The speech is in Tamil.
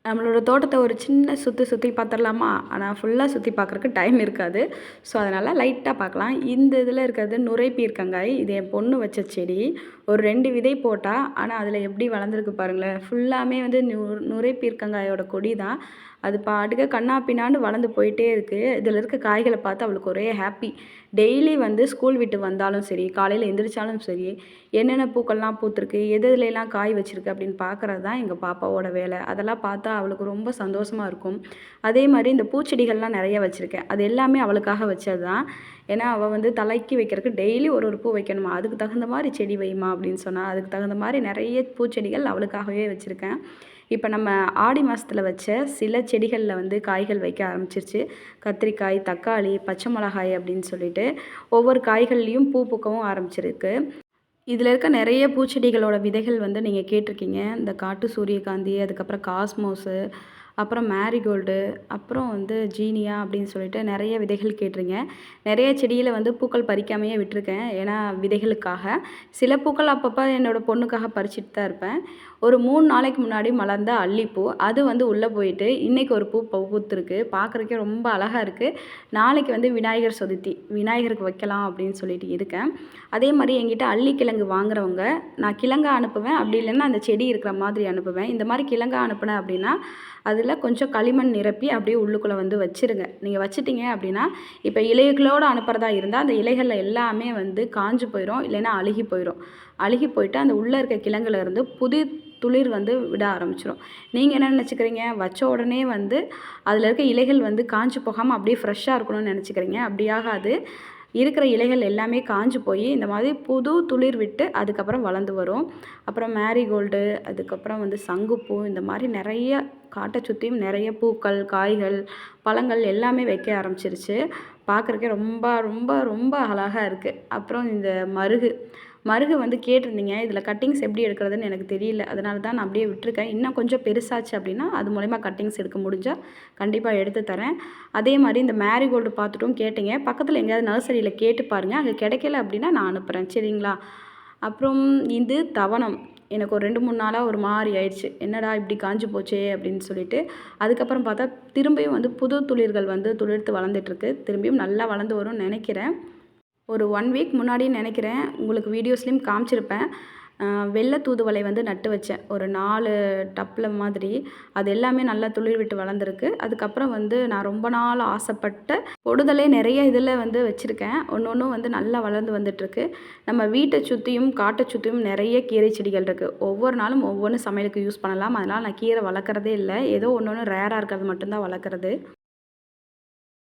நம்மளோட தோட்டத்த ஒரு சின்ன சுற்றி பார்த்துடலாமா? ஆனால் ஃபுல்லாக சுற்றி பார்க்குறக்கு டைம் இருக்காது. ஸோ அதனால் லைட்டாக பார்க்கலாம். இந்த இதில் இருக்கிறது நுரை பீர்க்கங்காய். இது என் பொண்ணு வச்ச செடி. ஒரு 2 விதை போட்டா, ஆனால் அதில் எப்படி வளர்ந்துருக்கு பாருங்களேன். ஃபுல்லாமே வந்து நுரை பீர்க்கங்காயோட கொடி தான். அது பாட்டுக்கு கன்னா பின்னான்னு வளர்ந்து போயிட்டே இருக்குது. இதில் இருக்க காய்களை பார்த்து அவளுக்கு ஒரே ஹாப்பி. டெய்லி வந்து ஸ்கூல் விட்டு வந்தாலும் சரி, காலையில் எந்திரிச்சாலும் சரி, என்னென்ன பூக்கள்லாம் பூத்துருக்கு, எது எதுலலாம் காய் வச்சிருக்கு அப்படின்னு பார்க்குறது தான் எங்கள் பாப்பாவோட வேலை. அதெல்லாம் பார்த்தா அவளுக்கு ரொம்ப சந்தோஷமாக இருக்கும். அதே மாதிரி இந்த பூச்செடிகள்லாம் நிறைய வச்சுருக்கேன். அது எல்லாமே அவளுக்காக வச்சது தான். ஏன்னா அவள் வந்து தலைக்கு வைக்கிறதுக்கு டெய்லி ஒரு ஒரு பூ வைக்கணுமா, அதுக்கு தகுந்த மாதிரி செடி வைமா அப்படின்னு சொன்னால், அதுக்கு தகுந்த மாதிரி நிறைய பூச்செடிகள் அவளுக்காகவே வச்சுருக்கேன். இப்போ நம்ம ஆடி மாதத்துல வச்ச சில செடிகளில் வந்து காய்கள் வைக்க ஆரம்பிச்சிருச்சு. கத்திரிக்காய், தக்காளி, பச்சை மிளகாய் அப்படின்னு சொல்லிட்டு ஒவ்வொரு காய்கள்லேயும் பூ பூக்கவும் ஆரம்பிச்சிருக்கு. இதில் இருக்க நிறைய பூச்செடிகளோட விதைகள் வந்து நீங்கள் கேட்டிருக்கீங்க. இந்த காட்டு சூரியகாந்தி, அதுக்கப்புறம் காஸ்மோஸு, அப்புறம் மேரிகோல்டு, அப்புறம் வந்து ஜீனியா அப்படின்னு சொல்லிட்டு நிறைய விதைகள் கேட்டிருங்க. நிறைய செடியில் வந்து பூக்கள் பறிக்காமையே விட்டுருக்கேன். ஏன்னா விதைகளுக்காக. சில பூக்கள் அப்பப்போ என்னோடய பொண்ணுக்காக பறிச்சுட்டு தான் இருப்பேன். ஒரு 3 நாளைக்கு முன்னாடி மலர்ந்த அல்லிப்பூ, அது வந்து உள்ளே போயிட்டு இன்றைக்கி ஒரு பூ பூத்துருக்கு. பார்க்குறக்கே ரொம்ப அழகாக இருக்குது. நாளைக்கு வந்து விநாயகர் சதுர்த்தி, விநாயகருக்கு வைக்கலாம் அப்படின்னு சொல்லிட்டு இருக்கேன். அதே மாதிரி என்கிட்ட அல்லிக்கிழங்கு வாங்குறவங்க, நான் கிழங்கா அனுப்புவேன். அப்படி இல்லைன்னா அந்த செடி இருக்கிற மாதிரி அனுப்புவேன். இந்த மாதிரி கிழங்கா அனுப்புனேன் அப்படின்னா, அதில் கொஞ்சம் களிமண் நிரப்பி அப்படியே உள்ளுக்குள்ளே வந்து வச்சுருங்க. நீங்கள் வச்சுட்டிங்க அப்படின்னா, இப்போ இலைகளோடு அனுப்புறதா இருந்தால் அந்த இலைகளில் எல்லாமே வந்து காஞ்சு போயிடும், இல்லைன்னா அழுகி போயிடும். அழுகி போயிட்டு அந்த உள்ளே இருக்க கிழங்குல இருந்து புது துளிர் வந்து விட ஆரம்பிச்சிடும். நீங்கள் என்ன நினச்சிக்கிறீங்க, வச்ச உடனே வந்து அதில் இருக்க இலைகள் வந்து காஞ்சு போகாமல் அப்படியே ஃப்ரெஷ்ஷாக இருக்கணும்னு நினச்சிக்கிறீங்க. அப்படி ஆகாது. இருக்கிற இலைகள் எல்லாமே காஞ்சு போய் இந்த மாதிரி புது துளிர் விட்டு அதுக்கப்புறம் வளர்ந்து வரும். அப்புறம் மேரிகோல்டு, அதுக்கப்புறம் வந்து சங்குப்பூ, இந்த மாதிரி நிறைய காட்டை சுற்றியும் நிறைய பூக்கள், காய்கள், பழங்கள் எல்லாமே வைக்க ஆரம்பிச்சிருச்சு. பார்க்குறக்கே ரொம்ப ரொம்ப ரொம்ப அழகாக இருக்குது. அப்புறம் இந்த மருகு மருகு வந்து கேட்டிருந்தீங்க. இதில் கட்டிங்ஸ் எப்படி எடுக்கிறதுன்னு எனக்கு தெரியல. அதனால தான் நான் அப்படியே விட்டுருக்கேன். இன்னும் கொஞ்சம் பெருசாச்சு அப்படின்னா அது மூலயமா கட்டிங்ஸ் எடுக்க முடிஞ்சால் கண்டிப்பாக எடுத்து தரேன். அதே மாதிரி இந்த மேரிகோல்டு பார்த்துட்டும் கேட்டிங்க. பக்கத்தில் எங்கேயாவது நர்சரியில் கேட்டு பாருங்கள். அங்கே கிடைக்கல அப்படின்னா நான் அனுப்புகிறேன். சரிங்களா? அப்புறம் இது தவனம். எனக்கு ஒரு 2, 3 நாளாக ஒரு மாதிரி ஆயிடுச்சு. என்னடா இப்படி காஞ்சு போச்சே அப்படின்னு சொல்லிட்டு. அதுக்கப்புறம் பார்த்தா திரும்பியும் வந்து புது துளிர்கள் வந்து துளிர்த்து வளர்ந்துட்டுருக்கு. திரும்பியும் நல்லா வளர்ந்து வரும்னு நினைக்கிறேன். ஒரு 1 வீக் முன்னாடி நினைக்கிறேன், உங்களுக்கு வீடியோஸ்லேயும் காமிச்சிருப்பேன். வெள்ளை தூதுவளை வந்து நட்டு வச்சேன். ஒரு 4 டப்பில் மாதிரி. அது எல்லாமே நல்லா துளிர் விட்டு வளர்ந்துருக்கு. அதுக்கப்புறம் வந்து நான் ரொம்ப நாள் ஆசைப்பட்ட பொடுதலை நிறைய இதில் வந்து வச்சுருக்கேன். ஒன்று ஒன்றும் வந்து நல்லா வளர்ந்து வந்துட்டுருக்கு. நம்ம வீட்டை சுற்றியும் காட்டை சுற்றியும் நிறைய கீரை செடிகள் இருக்குது. ஒவ்வொரு நாளும் ஒவ்வொன்று சமையலுக்கு யூஸ் பண்ணலாம். அதனால் நான் கீரை வளர்க்குறதே இல்லை. ஏதோ ஒன்று ஒன்று ரேராக இருக்கிறது மட்டும்தான் வளர்க்குறது.